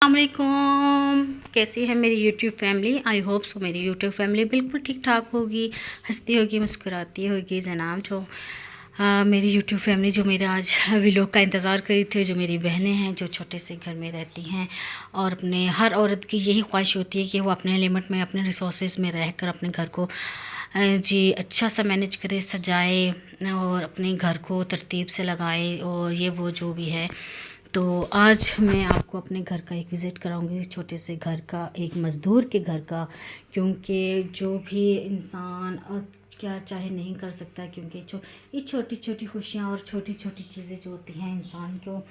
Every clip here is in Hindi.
अस्सलामुअलैकुम। कैसी है मेरी YouTube family? I hope so मेरी यूट्यूब फैमिली बिल्कुल ठीक ठाक होगी, हंसती होगी, मुस्कुराती होगी। जनाब जो मेरी यूट्यूब फैमिली जो मेरे आज व्लॉग का इंतज़ार करी थी, जो मेरी बहनें हैं जो छोटे से घर में रहती हैं और अपने हर औरत की यही ख्वाहिश होती है कि वो अपने लिमिट में, अपने रिसोर्सेज में रहकर अपने घर को जी अच्छा सा मैनेज करे, सजाए और अपने घर को तरतीब से लगाए और ये वो जो भी है। तो आज मैं आपको अपने घर का एक विज़िट कराऊंगी, छोटे से घर का, एक मज़दूर के घर का। क्योंकि जो भी इंसान क्या चाहे नहीं कर सकता, क्योंकि ये छोटी छोटी खुशियाँ और छोटी छोटी चीज़ें जो होती हैं इंसान को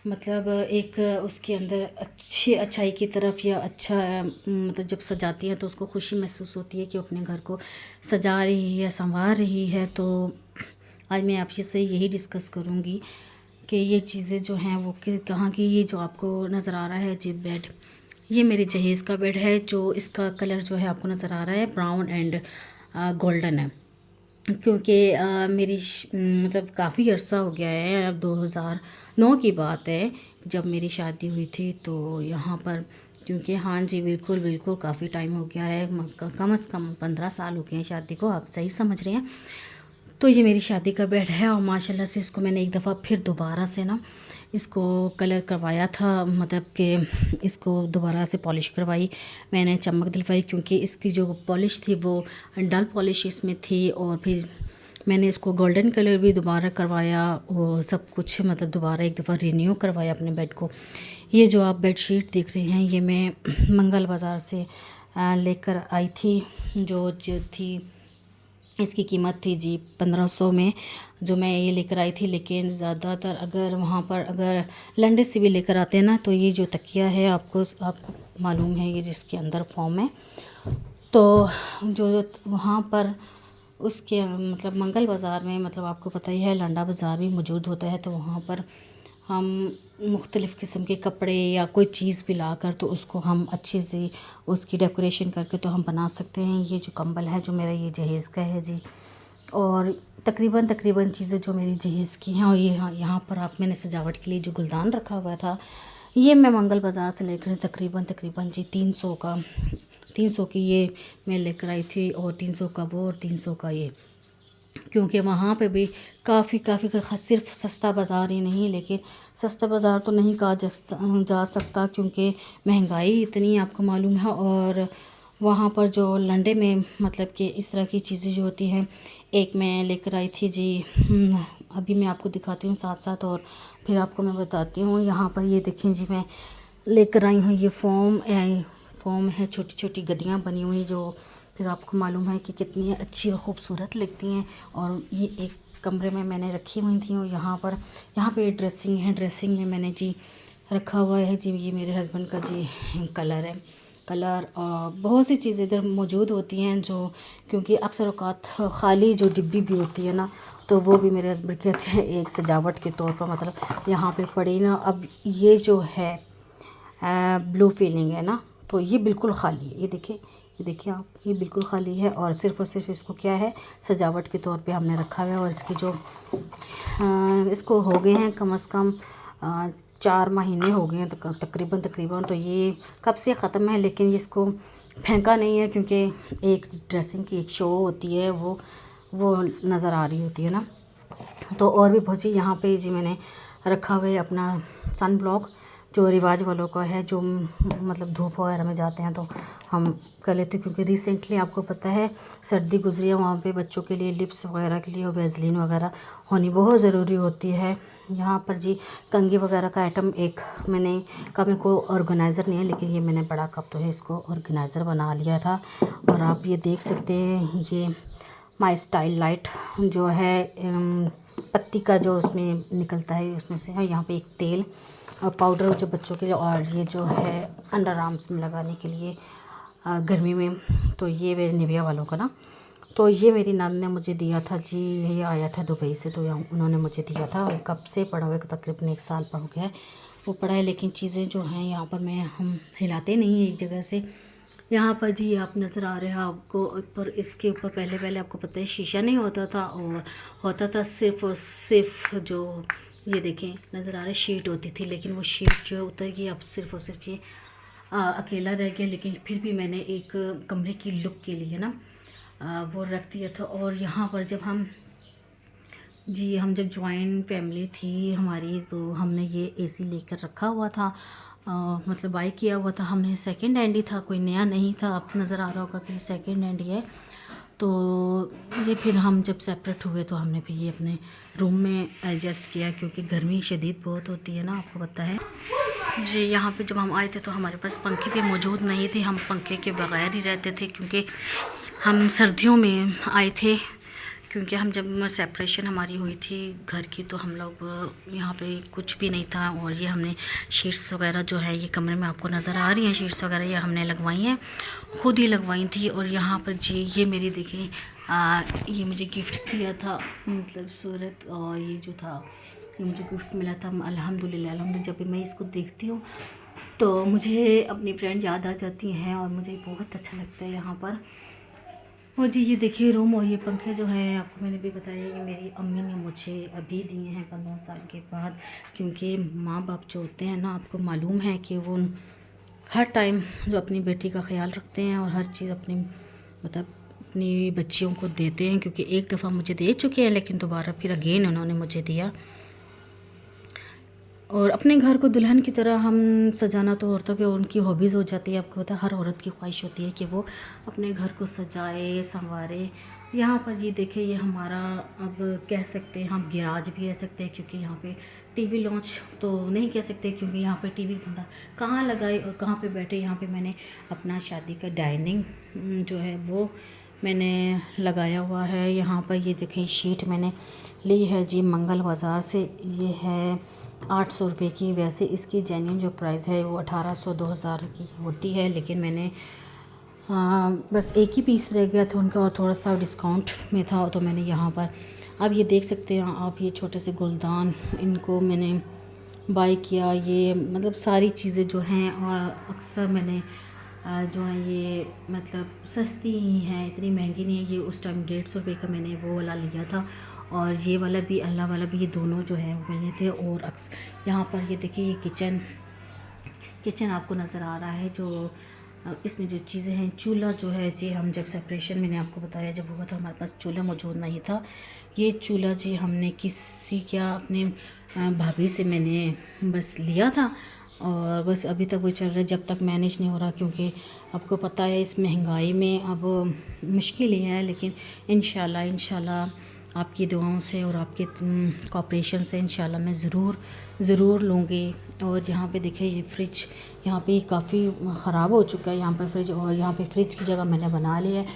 मतलब एक उसके अंदर अच्छी अच्छाई की तरफ या अच्छा मतलब जब सजाती हैं तो उसको खुशी महसूस होती है कि वो अपने घर को सजा रही है, संवार रही है। तो आज मैं आपसे से यही डिस्कस करूँगी कि ये चीज़ें जो हैं वो कहाँ की। ये जो आपको नज़र आ रहा है जी बेड, ये मेरे जहेज़ का बेड है। जो इसका कलर जो है आपको नज़र आ रहा है ब्राउन एंड गोल्डन है। क्योंकि मेरी मतलब काफ़ी अरसा हो गया है, अब 2009 की बात है जब मेरी शादी हुई थी। तो यहाँ पर क्योंकि हाँ जी बिल्कुल बिल्कुल काफ़ी टाइम हो गया है, कम से कम 15 साल हो गए हैं शादी को, आप सही समझ रहे हैं। तो ये मेरी शादी का बेड है और माशाल्लाह से इसको मैंने एक दफ़ा फिर दोबारा से ना इसको कलर करवाया था, मतलब कि इसको दोबारा से पॉलिश करवाई मैंने, चमक दिलवाई। क्योंकि इसकी जो पॉलिश थी वो डल पॉलिश इसमें थी और फिर मैंने इसको गोल्डन कलर भी दोबारा करवाया और सब कुछ मतलब दोबारा एक दफ़ा रिन्यू करवाया अपने बेड को। ये जो आप बेड शीट देख रहे हैं ये मैं मंगल बाज़ार से लेकर आई थी। जो थी इसकी कीमत थी जी 1500 में जो मैं ये लेकर आई थी। लेकिन ज़्यादातर अगर वहाँ पर अगर लंडे से भी लेकर आते हैं ना, तो ये जो तकिया है आपको मालूम है ये जिसके अंदर फॉर्म है, तो जो वहाँ पर उसके मतलब मंगल बाज़ार में, मतलब आपको पता ही है लंडा बाज़ार भी मौजूद होता है। तो वहाँ पर हम मुख्तलिफ़ किस्म के कपड़े या कोई चीज़ भी लाकर तो उसको हम अच्छे से उसकी डेकोरेशन करके तो हम बना सकते हैं। ये जो कंबल है जो मेरा ये जहेज़ का है जी, और तकरीबन चीज़ें जो मेरी जहेज़ की हैं। और ये यहाँ पर आप मैंने सजावट के लिए जो गुलदान रखा हुआ था ये मैं मंगल बाज़ार से लेकर तकरीबन जी 300 की ये मैं लेकर आई थी, और 300 का वो और 300 का ये। क्योंकि वहाँ पे भी काफ़ी सिर्फ सस्ता बाज़ार ही नहीं, लेकिन सस्ता बाज़ार तो नहीं कहा जा सकता क्योंकि महंगाई इतनी आपको मालूम है। और वहाँ पर जो लंडे में मतलब कि इस तरह की चीज़ें जो होती हैं, एक मैं लेकर आई थी जी, अभी मैं आपको दिखाती हूँ साथ साथ और फिर आपको मैं बताती हूँ। यहाँ पर ये देखें जी, मैं लेकर आई हूँ ये फॉर्म है, छोटी छोटी गद्दियाँ बनी हुई जो फिर आपको मालूम है कि कितनी अच्छी और ख़ूबसूरत लगती हैं। और ये एक कमरे में मैंने रखी हुई थी। और यहाँ पे ड्रेसिंग है, ड्रेसिंग में मैंने जी रखा हुआ है जी, ये मेरे हस्बैंड का जी कलर और बहुत सी चीज़ें इधर मौजूद होती हैं जो, क्योंकि अक्सर औक़ात ख़ाली जो डिब्बी भी होती है ना, तो वो भी मेरे हस्बैंड कहते हैं एक सजावट के तौर पर मतलब यहाँ पे पड़ी ना। अब ये जो है ब्लू फीलिंग है ना, तो ये बिल्कुल ख़ाली है। ये देखिए आप, ये बिल्कुल ख़ाली है और सिर्फ़ इसको क्या है सजावट के तौर पे हमने रखा हुआ है। और इसकी जो इसको हो गए हैं कम से कम 4 महीने हो गए हैं तकरीबन। तो ये कब से ख़त्म है, लेकिन इसको फेंका नहीं है क्योंकि एक ड्रेसिंग की एक शो होती है वो नज़र आ रही होती है ना। तो और भी बहुत सी यहाँ पे जी मैंने रखा हुआ है अपना सन ब्लॉक जो रिवाज वालों का है, जो मतलब धूप वगैरह में जाते हैं तो हम कर लेते हैं। क्योंकि रिसेंटली आपको पता है सर्दी गुजरी है, वहाँ पे बच्चों के लिए लिप्स वगैरह के लिए और वैसलीन वगैरह होनी बहुत ज़रूरी होती है। यहाँ पर जी कंघी वगैरह का आइटम एक मैंने कहा, मेरे को ऑर्गेनाइज़र नहीं है, लेकिन ये मैंने बड़ा कप तो है इसको ऑर्गेनाइज़र बना लिया था। और आप ये देख सकते हैं ये माई स्टाइल लाइट जो है पत्ती का जो उसमें निकलता है उसमें से है। यहाँ पे एक तेल और पाउडर जो बच्चों के लिए, और ये जो है अंडर आर्म्स में लगाने के लिए गर्मी में, तो ये मेरे निविया वालों का ना। तो ये मेरी नान ने मुझे दिया था जी, ये आया था दुबई से, तो उन्होंने मुझे दिया था। और कब से पड़ा हुआ है, तकरीबन 1 साल पर हो गया है वो पड़ा है। लेकिन चीज़ें जो हैं यहाँ पर हम हिलाते नहीं हैं एक जगह से। यहाँ पर जी आप नज़र आ रहे हैं आपको ऊपर, इसके ऊपर पहले आपको पता है शीशा नहीं होता था, और होता था सिर्फ और सिर्फ जो ये देखें नज़र आ रहा है शीट होती थी, लेकिन वो शीट जो उतर गई, अब सिर्फ़ और सिर्फ ये अकेला रह गया। लेकिन फिर भी मैंने एक कमरे की लुक के लिए ना वो रख दिया था। और यहाँ पर जब हम जब जॉइंट फैमिली थी हमारी, तो हमने ये एसी लेकर रखा हुआ था, मतलब बाई किया हुआ था हमने, सेकंड हैंड ही था, कोई नया नहीं था। आपको नज़र आ रहा होगा कि सेकंड हैंड ही है। तो ये फिर हम जब सेपरेट हुए तो हमने फिर ये अपने रूम में एडजस्ट किया, क्योंकि गर्मी शदीद बहुत होती है ना, आपको पता है जी। यहाँ पे जब हम आए थे तो हमारे पास पंखे भी मौजूद नहीं थे, हम पंखे के बगैर ही रहते थे, क्योंकि हम सर्दियों में आए थे। क्योंकि हम जब सेपरेशन हमारी हुई थी घर की, तो हम लोग यहाँ पे कुछ भी नहीं था। और ये हमने शीट्स वगैरह जो है, ये कमरे में आपको नज़र आ रही हैं शीट्स वगैरह, ये हमने लगवाई हैं, खुद ही लगवाई थी। और यहाँ पर जी ये मेरी देखिए ये मुझे गिफ्ट दिया था, मतलब सूरत, और ये जो था ये मुझे गिफ्ट मिला था। अल्हम्दुलिल्लाह जब भी मैं इसको देखती हूँ तो मुझे अपनी फ्रेंड याद आ जाती हैं, और मुझे बहुत अच्छा लगता है यहाँ पर। और जी ये देखिए रूम, और ये पंखे जो हैं आपको मैंने भी बताया, ये मेरी अम्मी ने मुझे अभी दिए हैं 15 साल के बाद। क्योंकि माँ बाप जो होते हैं ना, आपको मालूम है कि वो हर टाइम जो अपनी बेटी का ख्याल रखते हैं, और हर चीज़ अपनी मतलब अपनी बच्चियों को देते हैं। क्योंकि एक दफ़ा मुझे दे चुके हैं, लेकिन दोबारा फिर अगेन उन्होंने मुझे दिया। और अपने घर को दुल्हन की तरह हम सजाना तो औरतों के उनकी हॉबीज़ हो जाती है। आपको पता है हर औरत की ख्वाहिश होती है कि वो अपने घर को सजाए संवारे। यहाँ पर ये देखें, ये हमारा अब कह सकते हैं हम गैराज भी कह सकते हैं, क्योंकि यहाँ पे टीवी लॉन्च तो नहीं कह सकते, क्योंकि यहाँ पे टीवी बंदा कहाँ लगाए और कहाँ पे बैठे। यहाँ पे मैंने अपना शादी का डाइनिंग जो है वो मैंने लगाया हुआ है। यहाँ पर ये देखें शीट मैंने ली है जी मंगल बाज़ार से, ये है 800 रुपये की। वैसे इसकी जेन्युइन जो प्राइस है वो 1800 2000 की होती है, लेकिन मैंने बस एक ही पीस रह गया था उनका, और थोड़ा सा डिस्काउंट में था, तो मैंने यहाँ पर अब ये देख सकते हैं आप, ये छोटे से गुलदान इनको मैंने बाय किया। ये मतलब सारी चीज़ें जो हैं, और अक्सर मैंने जो है ये मतलब सस्ती ही हैं, इतनी महंगी नहीं है। ये उस टाइम 150 रुपये का मैंने वो वाला लिया था, और ये वाला भी अल्लाह वाला भी, ये दोनों जो है वो मिले थे। और यहाँ पर ये देखिए, ये किचन आपको नज़र आ रहा है। जो इसमें जो चीज़ें हैं, चूल्हा जो है जी, हम जब सेपरेशन मैंने आपको बताया जब हुआ था, हमारे पास चूल्हा मौजूद नहीं था। ये चूल्हा जी हमने किसी क्या अपने भाभी से मैंने बस लिया था, और बस अभी तक वो चल रहा है जब तक मैनेज नहीं हो रहा। क्योंकि आपको पता है इस महंगाई में अब मुश्किल ही है, लेकिन इंशाल्लाह आपकी दुआओं से और आपके कोऑपरेशन से इंशाल्लाह मैं ज़रूर लूँगी। और यहाँ पे देखिए ये फ्रिज यहाँ पे काफ़ी ख़राब हो चुका है यहाँ पे फ्रिज, और यहाँ पे फ्रिज की जगह मैंने बना लिया है।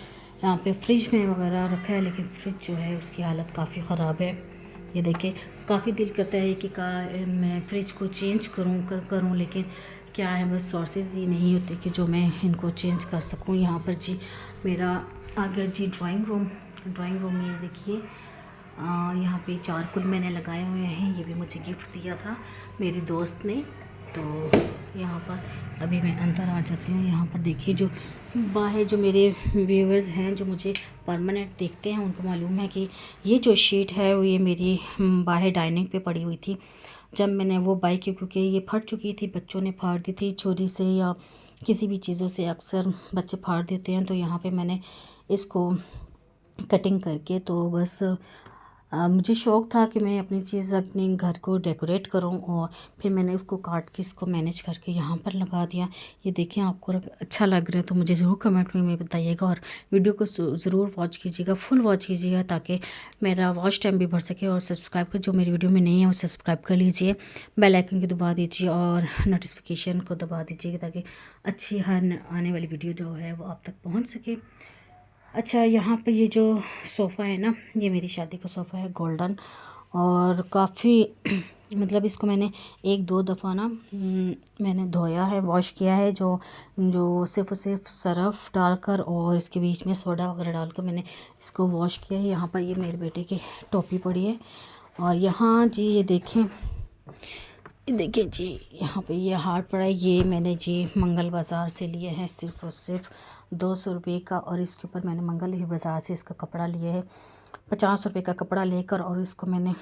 यहाँ पे फ्रिज में वगैरह रखा है, लेकिन फ्रिज जो है उसकी हालत काफ़ी ख़राब है। ये देखिए काफ़ी दिल करता है कि मैं फ़्रिज को चेंज करूँ, लेकिन क्या है बस सोर्सेज ही नहीं होते कि जो मैं इनको चेंज कर सकूँ। यहाँ पर जी मेरा आ गया जी ड्राइंग रूम में देखिए यहाँ पे चारकोल मैंने लगाए हुए हैं, ये भी मुझे गिफ्ट दिया था मेरी दोस्त ने। तो यहाँ पर अभी मैं अंदर आ जाती हूँ। यहाँ पर देखिए जो बाहर जो मेरे व्यूवर्स हैं जो मुझे परमानेंट देखते हैं, उनको मालूम है कि ये जो शीट है वो ये मेरी बाहर डाइनिंग पे पड़ी हुई थी जब मैंने वो बाई की, क्योंकि ये फट चुकी थी, बच्चों ने फाड़ दी थी छुरी से या किसी भी चीज़ों से, अक्सर बच्चे फाड़ देते हैं। तो यहाँ पे मैंने इसको कटिंग करके, तो बस मुझे शौक़ था कि मैं अपनी चीज़ अपने घर को डेकोरेट करूं, और फिर मैंने उसको काट के इसको मैनेज करके यहाँ पर लगा दिया। ये देखें आपको अच्छा लग रहा है तो मुझे ज़रूर कमेंट में बताइएगा, और वीडियो को ज़रूर वॉच कीजिएगा, फुल वॉच कीजिएगा, ताकि मेरा वॉच टाइम भी बढ़ सके। और सब्सक्राइब कर जो मेरी वीडियो में नहीं है वो सब्सक्राइब कर लीजिए, बेल आइकन को दबा दीजिए और नोटिफिकेशन को दबा दीजिएगा, ताकि अच्छी आने वाली वीडियो जो है वो आप तक पहुँच सके। अच्छा यहाँ पे ये जो सोफ़ा है ना, ये मेरी शादी का सोफ़ा है गोल्डन, और काफ़ी मतलब इसको मैंने 1-2 दफ़ा ना मैंने धोया है, वॉश किया है, जो सिर्फ सरफ़ डालकर और इसके बीच में सोडा वगैरह डालकर मैंने इसको वॉश किया है। यहाँ पर ये मेरे बेटे की टोपी पड़ी है, और यहाँ जी ये देखें ये देखिए जी, यहाँ पे ये हार्ड पड़ा है। ये मैंने जी मंगल बाज़ार से लिए हैं, सिर्फ़ और सिर्फ 200 रुपये का। और इसके ऊपर मैंने मंगल ही बाज़ार से इसका कपड़ा लिया है 50 रुपये का कपड़ा लेकर, और इसको मैंने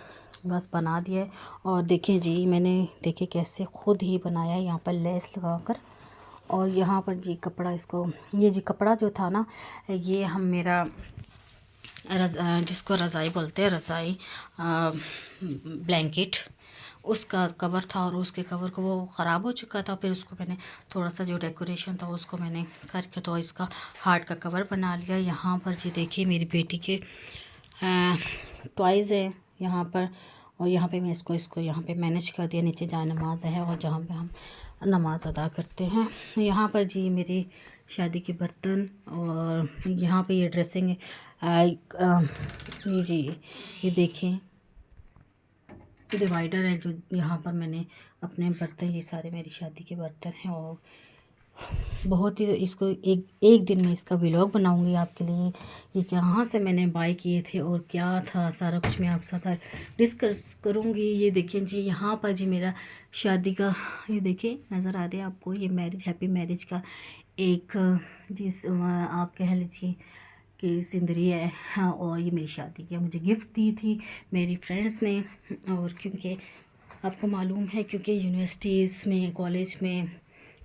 बस बना दिया है। और देखें जी, मैंने देखिए कैसे ख़ुद ही बनाया है, यहाँ पर लेस लगाकर। और यहाँ पर जी कपड़ा, इसको ये जी कपड़ा जो था ना, ये हम मेरा जिसको रज़ाई बोलते हैं, रज़ाई ब्लैंकेट, उसका कवर था। और उसके कवर को वो ख़राब हो चुका था, फिर उसको मैंने थोड़ा सा जो डेकोरेशन था उसको मैंने करके तो इसका हार्ट का कवर बना लिया। यहाँ पर जी देखिए मेरी बेटी के टॉयज़ हैं यहाँ पर। और यहाँ पे मैं इसको यहाँ पे मैनेज कर दिया। नीचे जाए नमाज है और जहाँ पे हम नमाज अदा करते हैं। यहाँ पर जी मेरी शादी के बर्तन, और यहाँ पे ये ड्रेसिंग ये जी, ये देखें डिवाइडर है जो यहाँ पर मैंने अपने बर्तन, ये सारे मेरी शादी के बर्तन हैं। और बहुत ही इसको एक दिन में इसका व्लॉग बनाऊंगी आपके लिए। ये कहाँ से मैंने बाय किए थे और क्या था, सारा कुछ मैं आपके साथ डिस्कस करूंगी। ये देखिए जी, यहाँ पर जी मेरा शादी का, ये देखिए नज़र आ रहा है आपको, ये मैरिज, हैप्पी मैरिज का एक जिस आप कह लीजिए कि सिंदरी है। हाँ, और ये मेरी शादी की मुझे गिफ्ट दी थी मेरी फ्रेंड्स ने। और क्योंकि आपको मालूम है, क्योंकि यूनिवर्सिटीज़ में, कॉलेज में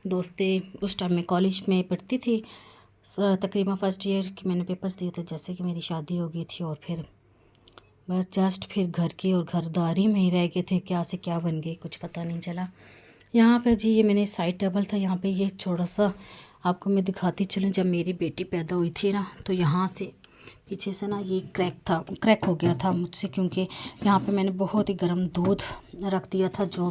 दोस्तें, उस टाइम में कॉलेज में पढ़ती थी, तकरीबन फर्स्ट ईयर की मैंने पेपर्स दिए थे जैसे कि मेरी शादी हो गई थी। और फिर बस जस्ट फिर घर की और घरदारी में ही रह गए थे, क्या से क्या बन गए कुछ पता नहीं चला। यहाँ पे जी ये मैंने साइड टेबल था, यहाँ पे ये थोड़ा सा आपको मैं दिखाती चलूँ। जब मेरी बेटी पैदा हुई थी ना, तो यहाँ से पीछे से ना ये क्रैक हो गया था मुझसे, क्योंकि यहाँ पे मैंने बहुत ही गर्म दूध रख दिया था जो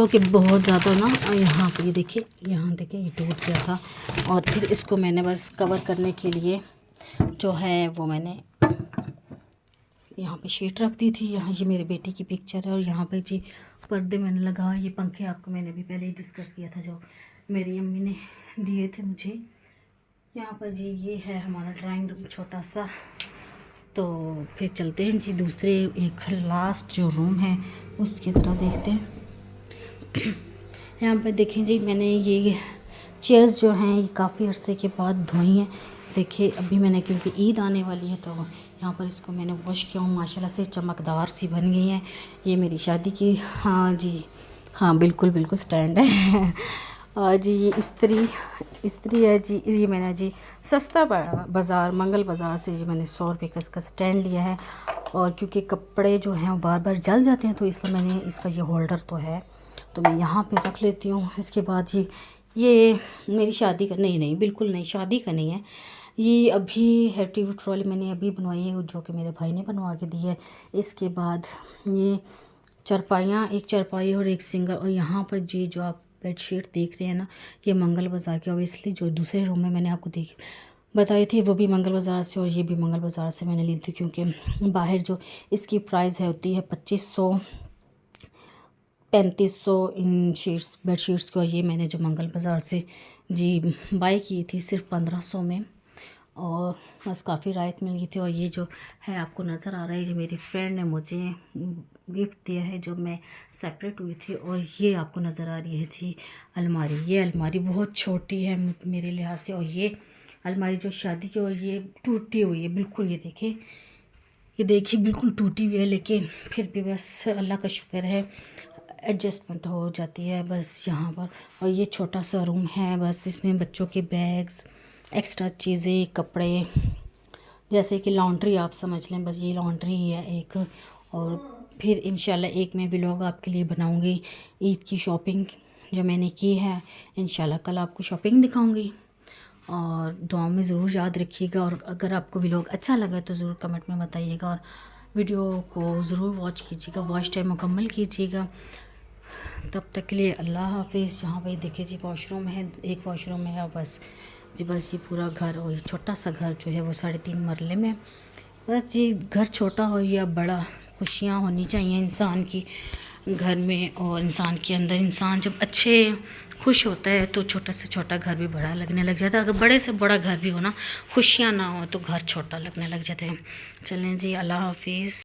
कि बहुत ज़्यादा ना, यहाँ पे ये देखिए, यहाँ देखिए ये टूट गया था। और फिर इसको मैंने बस कवर करने के लिए जो है वो मैंने यहाँ पे शीट रख दी थी। यहाँ ये मेरे बेटी की पिक्चर है। और यहाँ पे जी पर्दे मैंने लगा, ये पंखे आपको मैंने भी पहले ही डिस्कस किया था जो मेरी अम्मी ने दिए थे मुझे। यहाँ पर जी ये है हमारा ड्राइंग रूम छोटा सा। तो फिर चलते हैं जी दूसरे एक लास्ट जो रूम है उसकी तरह देखते हैं। यहाँ पर देखें जी, मैंने ये चेयर्स जो हैं ये काफ़ी अरसे के बाद धोई हैं। देखिए अभी मैंने, क्योंकि ईद आने वाली है तो यहाँ पर इसको मैंने वॉश किया हूँ, माशाल्लाह से चमकदार सी बन गई हैं। ये मेरी शादी की, हाँ जी, हाँ बिल्कुल स्टैंड है। और जी ये इस्त्री है जी, ये मैंने जी सस्ता बाज़ार, मंगल बाज़ार से जी मैंने 100 रुपये का इसका स्टैंड लिया है। और क्योंकि कपड़े जो हैं वो बार बार जल जाते हैं, तो इसलिए मैंने इसका ये होल्डर तो है तो मैं यहाँ पे रख लेती हूँ। इसके बाद जी ये मेरी शादी का नहीं बिल्कुल नहीं, शादी का नहीं है। ये अभी हैप्पी ट्रॉली मैंने अभी बनवाई है, जो कि मेरे भाई ने बनवा के दी है। इसके बाद ये चारपाइयाँ, एक चारपाई और एक सिंगल। और यहाँ पर जी जो आप बेडशीट देख रहे हैं ना, ये मंगल बाज़ार की। ऑब्वियसली जो दूसरे रूम में मैंने आपको बताई थी वो भी मंगल बाज़ार से, और ये भी मंगल बाज़ार से मैंने ली थी। क्योंकि बाहर जो इसकी प्राइस है होती है 2500 3500 इन शीट्स, बेडशीट्स को। ये मैंने जो मंगल बाज़ार से जी बाई की थी सिर्फ 1500 में, और बस काफ़ी राहत मिल गई थी। और ये जो है आपको नज़र आ रहा है, ये मेरी फ्रेंड ने मुझे गिफ्ट दिया है जब मैं सेपरेट हुई थी। और ये आपको नज़र आ रही है जी अलमारी। ये अलमारी बहुत छोटी है मेरे लिहाज से, और ये अलमारी जो शादी की, और ये टूटी हुई है बिल्कुल। ये देखिए बिल्कुल टूटी हुई है, लेकिन फिर भी बस अल्लाह का शुक्र है एडजस्टमेंट हो जाती है बस यहाँ पर। और ये छोटा सा रूम है, बस इसमें बच्चों के बैग्स, एक्स्ट्रा चीज़ें, कपड़े, जैसे कि लॉन्ड्री आप समझ लें, बस ये लॉन्ड्री ही है एक। और फिर इंशाल्लाह एक मैं व्लॉग आपके लिए बनाऊंगी ईद की शॉपिंग जो मैंने की है। इंशाल्लाह कल आपको शॉपिंग दिखाऊंगी, और दुआ में ज़रूर याद रखिएगा। और अगर आपको व्लॉग अच्छा लगा तो ज़रूर कमेंट में बताइएगा, और वीडियो को ज़रूर वॉच कीजिएगा, वॉच टाइम मुकम्मल कीजिएगा। तब तक के लिए अल्लाह हाफिज़। यहाँ पे देखिए जी वॉशरूम है, एक वॉशरूम है, और बस ये पूरा घर, और ये छोटा सा घर जो है वो 3.5 मरले में। बस ये घर छोटा हो या बड़ा, खुशियाँ होनी चाहिए इंसान की घर में और इंसान के अंदर। इंसान जब अच्छे खुश होता है तो छोटा से छोटा घर भी बड़ा लगने लग जाता है। अगर बड़े से बड़ा घर भी हो ना, खुशियाँ ना हो तो घर छोटा लगने लग जाता है। चलें जी, अल्लाह हाफिज़।